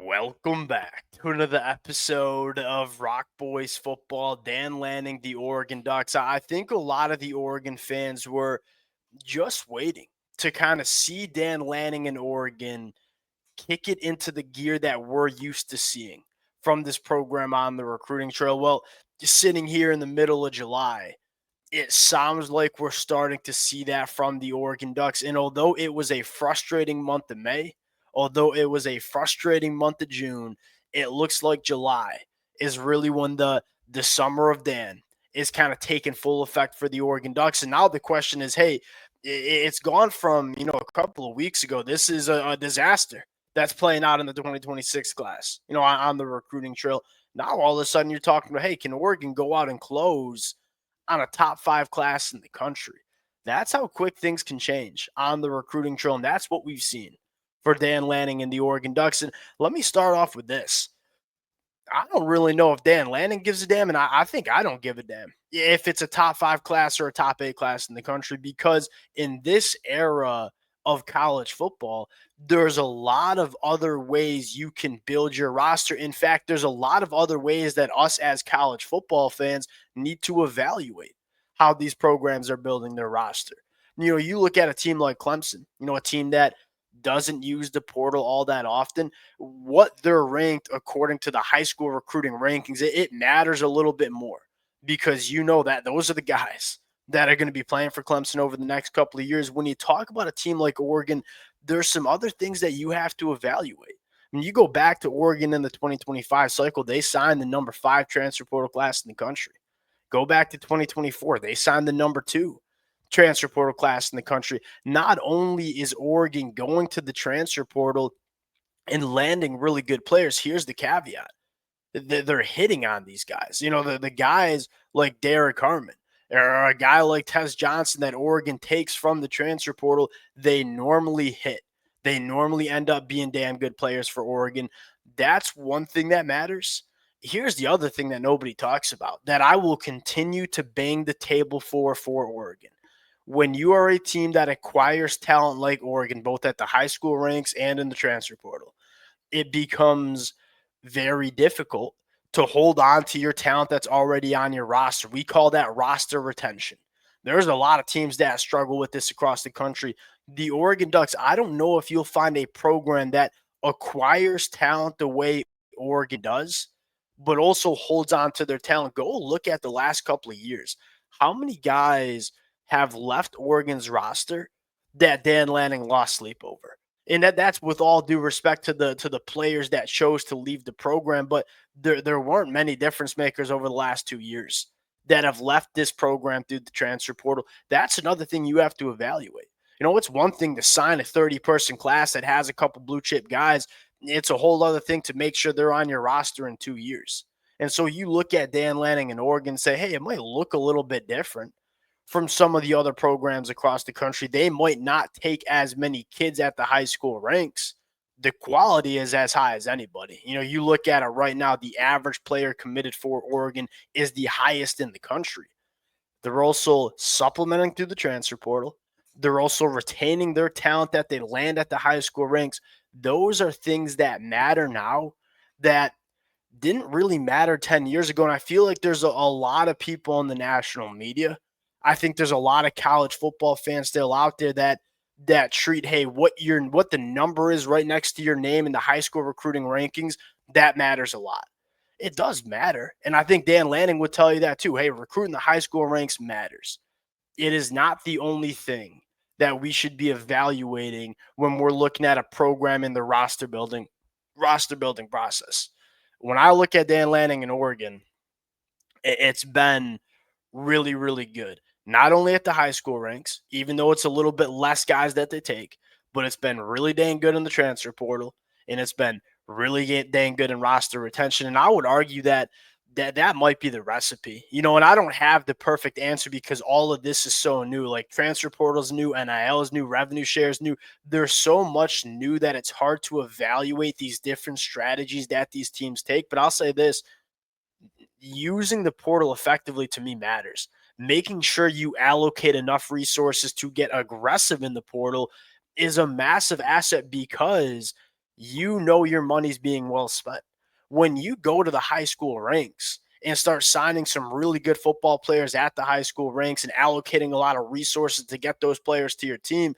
Welcome back to another episode of Rock Boys Football. Dan Lanning, the Oregon Ducks. I think a lot of the Oregon fans were just waiting to kind of see Dan Lanning in Oregon kick it into the gear that we're used to seeing from this program on the recruiting trail. Well, just sitting here in the middle of July, it sounds like we're starting to see that from the Oregon Ducks. And although it was a frustrating month of May, although it was a frustrating month of June, it looks like July is really when the summer of Dan is kind of taking full effect for the Oregon Ducks. And now the question is, hey, it's gone from, a couple of weeks ago. This is a disaster that's playing out in the 2026 class, on the recruiting trail. Now all of a sudden you're talking about, hey, can Oregon go out and close on a top 5 class in the country? That's how quick things can change on the recruiting trail, and that's what we've seen for Dan Lanning and the Oregon Ducks. And let me start off with this. I don't really know if Dan Lanning gives a damn, and I think I don't give a damn if it's a top 5 class or a top 8 class in the country, because in this era of college football, there's a lot of other ways you can build your roster. In fact, there's a lot of other ways that us as college football fans need to evaluate how these programs are building their roster. You look at a team like Clemson, a team that doesn't use the portal all that often. What they're ranked according to the high school recruiting rankings, it matters a little bit more, because that those are the guys that are going to be playing for Clemson over the next couple of years. When you talk about a team like Oregon, there's some other things that you have to evaluate. When you go back to Oregon in the 2025 cycle, they signed the number 5 transfer portal class in the country. Go back to 2024, they signed the number 2 transfer portal class in the country. Not only is Oregon going to the transfer portal and landing really good players, here's the caveat: they're hitting on these guys. The guys like Derek Harmon or a guy like Tez Johnson that Oregon takes from the transfer portal, they normally hit. They normally end up being damn good players for Oregon. That's one thing that matters. Here's the other thing that nobody talks about that I will continue to bang the table for Oregon. When you are a team that acquires talent like Oregon, both at the high school ranks and in the transfer portal, it becomes very difficult to hold on to your talent that's already on your roster. We call that roster retention. There's a lot of teams that struggle with this across the country. The Oregon Ducks, I don't know if you'll find a program that acquires talent the way Oregon does, but also holds on to their talent. Go look at the last couple of years. How many guys have left Oregon's roster that Dan Lanning lost sleep over? And that's with all due respect to the players that chose to leave the program, but there weren't many difference makers over the last 2 years that have left this program through the transfer portal. That's another thing you have to evaluate. It's one thing to sign a 30-person class that has a couple blue chip guys. It's a whole other thing to make sure they're on your roster in 2 years. And so you look at Dan Lanning in Oregon and say, hey, it might look a little bit different from some of the other programs across the country. They might not take as many kids at the high school ranks. The quality is as high as anybody. You look at it right now, the average player committed for Oregon is the highest in the country. They're also supplementing through the transfer portal. They're also retaining their talent that they land at the high school ranks. Those are things that matter now that didn't really matter 10 years ago. And I feel like there's a lot of people in the national media. I think there's a lot of college football fans still out there that treat, hey, what the number is right next to your name in the high school recruiting rankings, that matters a lot. It does matter. And I think Dan Lanning would tell you that too. Hey, recruiting the high school ranks matters. It is not the only thing that we should be evaluating when we're looking at a program in the roster building process. When I look at Dan Lanning in Oregon, it's been really, really good. Not only at the high school ranks, even though it's a little bit less guys that they take, but it's been really dang good in the transfer portal, and it's been really dang good in roster retention. And I would argue that might be the recipe. And I don't have the perfect answer because all of this is so new. Like transfer portal's new, NIL is new, revenue shares new. There's so much new that it's hard to evaluate these different strategies that these teams take. But I'll say this: using the portal effectively to me matters. Making sure you allocate enough resources to get aggressive in the portal is a massive asset, because you know your money's being well spent. When you go to the high school ranks and start signing some really good football players at the high school ranks and allocating a lot of resources to get those players to your team,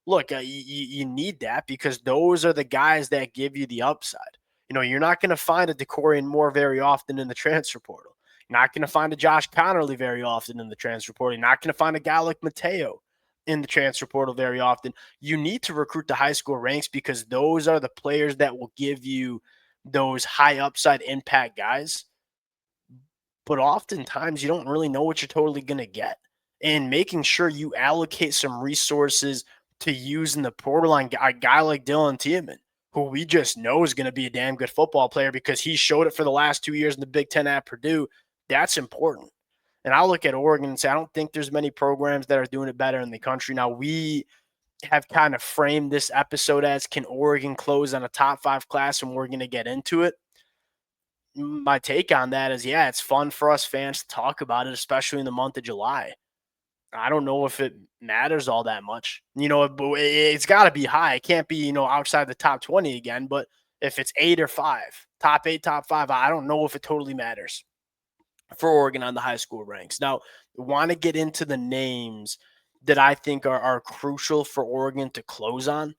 look, you need that because those are the guys that give you the upside. You're not going to find a DeCorian Moore very often in the transfer portal. You're not going to find a Josh Connerly very often in the transfer portal. You're not going to find a guy like Mateo in the transfer portal very often. You need to recruit the high school ranks because those are the players that will give you those high upside impact guys. But oftentimes you don't really know what you're totally going to get. And making sure you allocate some resources to use in the portal on a guy like Dylan Tiemann, who we just know is going to be a damn good football player because he showed it for the last 2 years in the Big Ten at Purdue. That's important. And I look at Oregon and say, I don't think there's many programs that are doing it better in the country. Now, we have kind of framed this episode as, can Oregon close on a top 5 class? And we're going to get into it. My take on that is, yeah, it's fun for us fans to talk about it, especially in the month of July. I don't know if it matters all that much. It's got to be high. It can't be, outside the top 20 again. But if it's 8 or 5, top 8, top 5, I don't know if it totally matters for Oregon on the high school ranks. Now, want to get into the names that I think are crucial for Oregon to close on.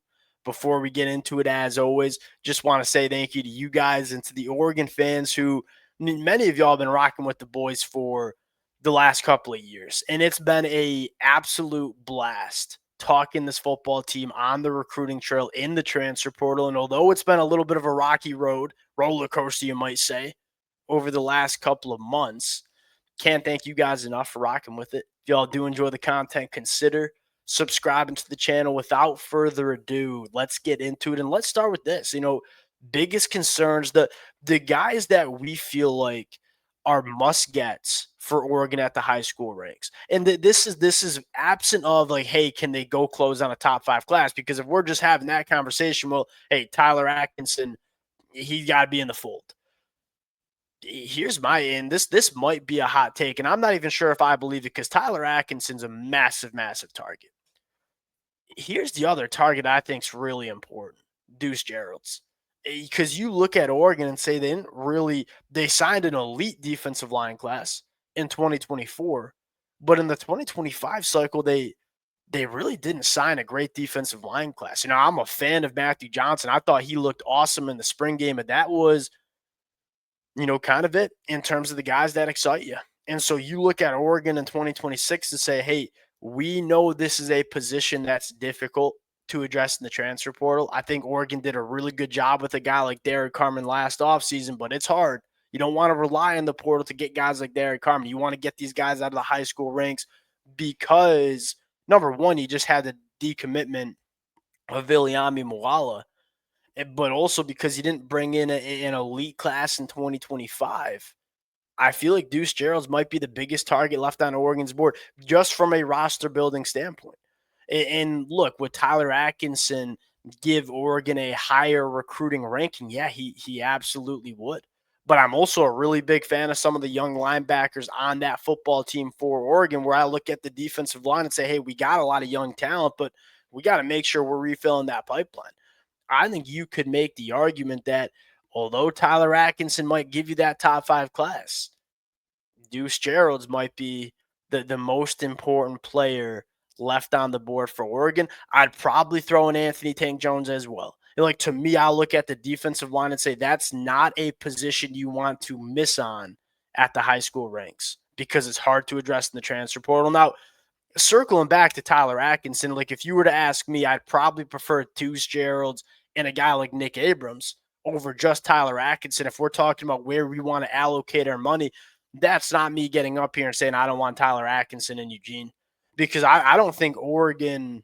Before we get into it, as always, just want to say thank you to you guys and to the Oregon fans who, many of y'all have been rocking with the boys for the last couple of years. And it's been a absolute blast talking this football team on the recruiting trail in the transfer portal. And although it's been a little bit of a rocky road, roller coaster, you might say, over the last couple of months, can't thank you guys enough for rocking with it. If y'all do enjoy the content, consider subscribing to the channel. Without further ado, let's get into it. And let's start with this. Biggest concerns, the guys that we feel like are must gets for Oregon at the high school ranks. And this is absent of like, hey, can they go close on a top 5 class? Because if we're just having that conversation, well, hey, Tyler Atkinson, he got to be in the fold. Here's my end. This might be a hot take, and I'm not even sure if I believe it because Tyler Atkinson's a massive, massive target. Here's the other target I think is really important: Deuce Gerald's. Because you look at Oregon and say they signed an elite defensive line class in 2024, but in the 2025 cycle, they really didn't sign a great defensive line class. I'm a fan of Matthew Johnson. I thought he looked awesome in the spring game, and that was kind of it in terms of the guys that excite you. And so you look at Oregon in 2026 and say, hey, we know this is a position that's difficult to address in the transfer portal. I think Oregon did a really good job with a guy like Derek Carmen last offseason, but it's hard. You don't want to rely on the portal to get guys like Derek Carmen. You want to get these guys out of the high school ranks because, number one, you just had the decommitment of Viliami Moala, but also because he didn't bring in an elite class in 2025. I feel like Deuce Gerald's might be the biggest target left on Oregon's board just from a roster building standpoint. And look, would Tyler Atkinson give Oregon a higher recruiting ranking? Yeah, he absolutely would. But I'm also a really big fan of some of the young linebackers on that football team for Oregon, where I look at the defensive line and say, hey, we got a lot of young talent, but we got to make sure we're refilling that pipeline. I think you could make the argument that although Tyler Atkinson might give you that top 5 class, Deuce Gerald's might be the most important player left on the board for Oregon. I'd probably throw in Anthony Tank Jones as well. Like, to me, I look at the defensive line and say that's not a position you want to miss on at the high school ranks because it's hard to address in the transfer portal. Now, circling back to Tyler Atkinson, like if you were to ask me, I'd probably prefer Deuce Gerald's and a guy like Nick Abrams over just Tyler Atkinson. If we're talking about where we want to allocate our money, that's not me getting up here and saying I don't want Tyler Atkinson in Eugene, because I don't think Oregon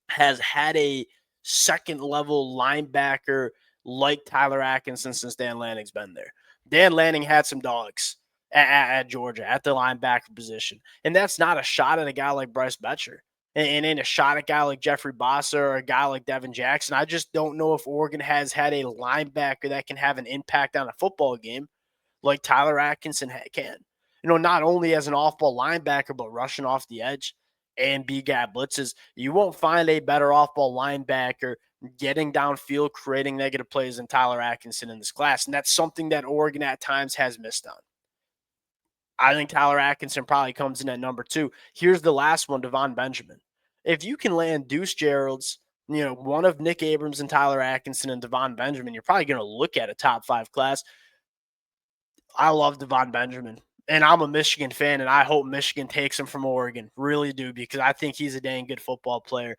has had a second level linebacker like Tyler Atkinson since Dan Lanning's been there. Dan Lanning had some dogs at Georgia at the linebacker position. And that's not a shot at a guy like Bryce Betcher and ain't a shot at a guy like Jeffrey Bossa or a guy like Devin Jackson. I just don't know if Oregon has had a linebacker that can have an impact on a football game like Tyler Atkinson can. Not only as an off-ball linebacker, but rushing off the edge and B-gap blitzes. You won't find a better off-ball linebacker getting downfield, creating negative plays than Tyler Atkinson in this class. And that's something that Oregon at times has missed on. I think Tyler Atkinson probably comes in at number 2. Here's the last one, Devon Benjamin. If you can land Deuce Gerald's, one of Nick Abrams and Tyler Atkinson and Devon Benjamin, you're probably going to look at a top 5 class. I love Devon Benjamin, and I'm a Michigan fan, and I hope Michigan takes him from Oregon. Really do, because I think he's a dang good football player.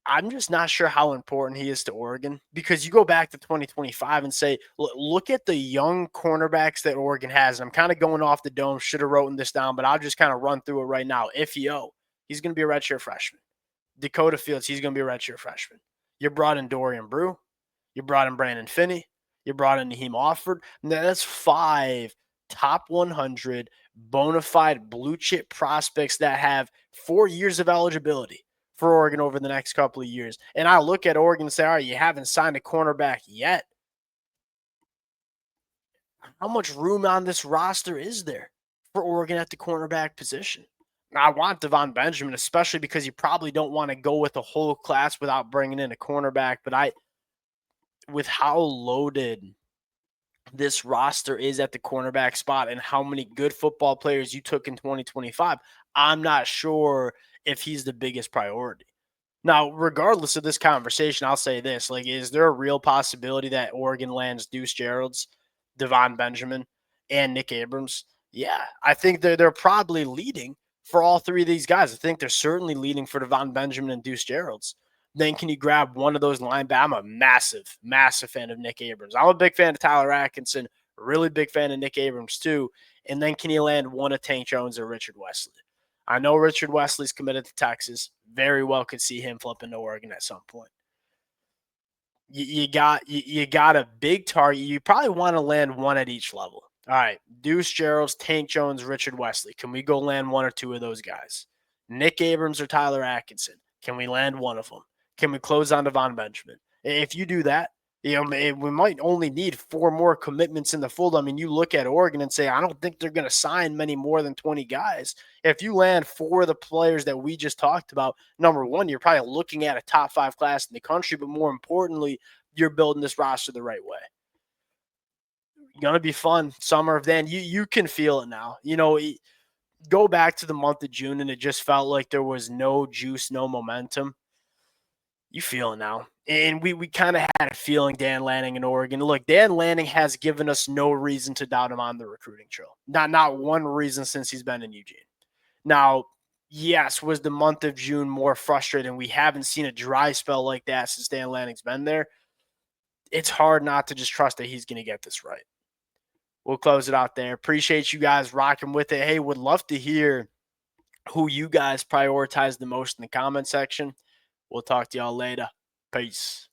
I'm just not sure how important he is to Oregon, because you go back to 2025 and say, look at the young cornerbacks that Oregon has. I'm kind of going off the dome, should have written this down, but I'll just kind of run through it right now. Ifio, he's going to be a redshirt freshman. Dakota Fields, he's going to be a redshirt freshman. You brought in Dorian Brew. You brought in Brandon Finney. You brought in Naheem Offord. That's 5 top 100 bona fide blue chip prospects that have 4 years of eligibility for Oregon over the next couple of years. And I look at Oregon and say, all right, you haven't signed a cornerback yet. How much room on this roster is there for Oregon at the cornerback position? I want Devon Benjamin, especially because you probably don't want to go with a whole class without bringing in a cornerback. But with how loaded this roster is at the cornerback spot and how many good football players you took in 2025, I'm not sure if he's the biggest priority. Now, regardless of this conversation, I'll say this. Is there a real possibility that Oregon lands Deuce Gerald's, Devon Benjamin, and Nick Abrams? Yeah, I think they're probably leading for all 3 of these guys. I think they're certainly leading for Devon Benjamin and Deuce Gerald's. Then can you grab one of those linebackers? I'm a massive, massive fan of Nick Abrams. I'm a big fan of Tyler Atkinson, really big fan of Nick Abrams too. And then can you land one of Tank Jones or Richard Wesley? I know Richard Wesley's committed to Texas. Very well could see him flipping to Oregon at some point. You got a big target. You probably want to land one at each level. All right, Deuce Gerald's, Tank Jones, Richard Wesley. Can we go land one or two of those guys? Nick Abrams or Tyler Atkinson. Can we land one of them? Can we close on Devon Benjamin? If you do that, we might only need 4 more commitments in the fold. I mean, you look at Oregon and say, I don't think they're going to sign many more than 20 guys. If you land 4 of the players that we just talked about, number one, you're probably looking at a top 5 class in the country, but more importantly, you're building this roster the right way. Going to be fun. Summer of then. You can feel it now. Go back to the month of June and it just felt like there was no juice, no momentum. You feel it now. And we kind of had a feeling Dan Lanning in Oregon. Look, Dan Lanning has given us no reason to doubt him on the recruiting trail. Not one reason since he's been in Eugene. Now, yes, was the month of June more frustrating? We haven't seen a dry spell like that since Dan Lanning's been there. It's hard not to just trust that he's going to get this right. We'll close it out there. Appreciate you guys rocking with it. Hey, would love to hear who you guys prioritize the most in the comment section. We'll talk to y'all later. Peace.